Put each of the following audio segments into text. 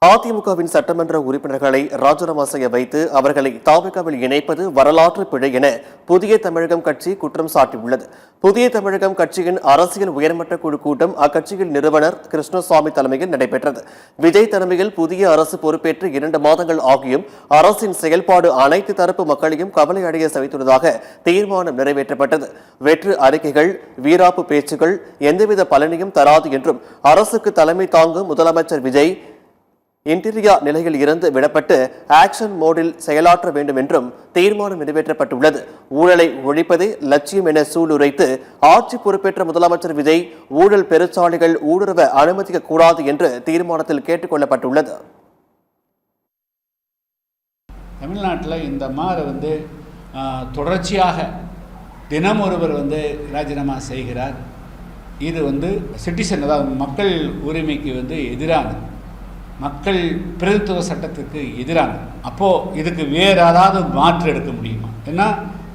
அதிமுகவின் சட்டமன்ற உறுப்பினர்களை ராஜினாமா செய்ய வைத்து அவர்களை தவிகவில் இணைப்பது வரலாற்று பிழை என புதிய தமிழகம் கட்சி குற்றம் சாட்டியுள்ளது. புதிய தமிழகம் கட்சியின் அரசியல் உயர்மட்ட குழு கூட்டம் அக்கட்சியின் நிறுவனர் கிருஷ்ணசாமி தலைமையில் நடைபெற்றது. விஜய் தலைமையில் புதிய அரசு பொறுப்பேற்று 2 மாதங்கள் ஆகியும் அரசின் செயல்பாடு அனைத்து தரப்பு மக்களையும் கவலை அடைய செய்துள்ளதாக தீர்மானம் நிறைவேற்றப்பட்டது. வெற்று அறிக்கைகள், வீராப்பு பேச்சுகள் எந்தவித பலனையும் தராது என்றும் அரசுக்கு தலைமை தாங்கும் முதலமைச்சர் விஜய் இன்டீரியா நிலையில் இருந்து விடப்பட்டு ஆக்ஷன் மோடில் செயலாற்ற வேண்டும் என்றும் தீர்மானம் நிறைவேற்றப்பட்டுள்ளது. ஊழலை ஒழிப்பதே லட்சியம் என சூளுரைத்து ஆட்சி பொறுப்பேற்ற முதலமைச்சர் விஜய் ஊழல் பெருச்சாளிகள் ஊடுருவ அனுமதிக்க கூடாது என்று தீர்மானத்தில் கேட்டுக் கொள்ளப்பட்டுள்ளது. தமிழ்நாட்டில் இந்த மாதிரி தொடர்ச்சியாக தினம் ஒருவர் ராஜினாமா செய்கிறார். இது சிட்டிசன், அதாவது மக்கள் உரிமைக்கு எதிரானது, மக்கள் பிரதித்துவ சட்டத்துக்கு எதிரானது. அப்போது இதுக்கு வேறு ஏதாவது மாற்று எடுக்க முடியுமா? ஏன்னா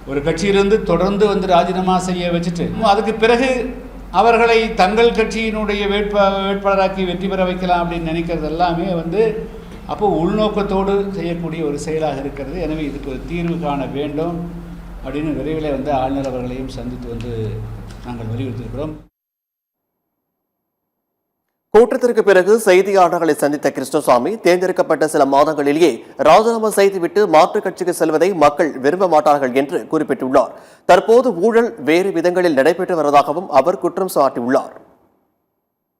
ஒரு கட்சியிலிருந்து தொடர்ந்து ராஜினாமா செய்ய வச்சுட்டு அதுக்கு பிறகு அவர்களை தங்கள் கட்சியினுடைய வேட்பாளராக்கி வெற்றி பெற வைக்கலாம் அப்படின்னு நினைக்கிறது எல்லாமே அப்போது உள்நோக்கத்தோடு செய்யக்கூடிய ஒரு செயலாக இருக்கிறது. எனவே இதுக்கு ஒரு தீர்வு காண வேண்டும் அப்படின்னு விரைவில் ஆளுநர் அவர்களையும் சந்தித்து நாங்கள் வலியுறுத்தியிருக்கிறோம். கூட்டத்திற்கு பிறகு செய்தியாளர்களை சந்தித்த கிருஷ்ணசாமி, தேர்ந்தெடுக்கப்பட்ட சில மாதங்களிலேயே ராஜினாமா செய்துவிட்டு மாற்றுக் கட்சிக்கு செல்வதை மக்கள் விரும்ப மாட்டார்கள் என்று குறிப்பிட்டுள்ளார். தற்போது ஊழல் வேறு விதங்களில் நடைபெற்று வருவதாகவும் அவர் குற்றம் சாட்டியுள்ளார்.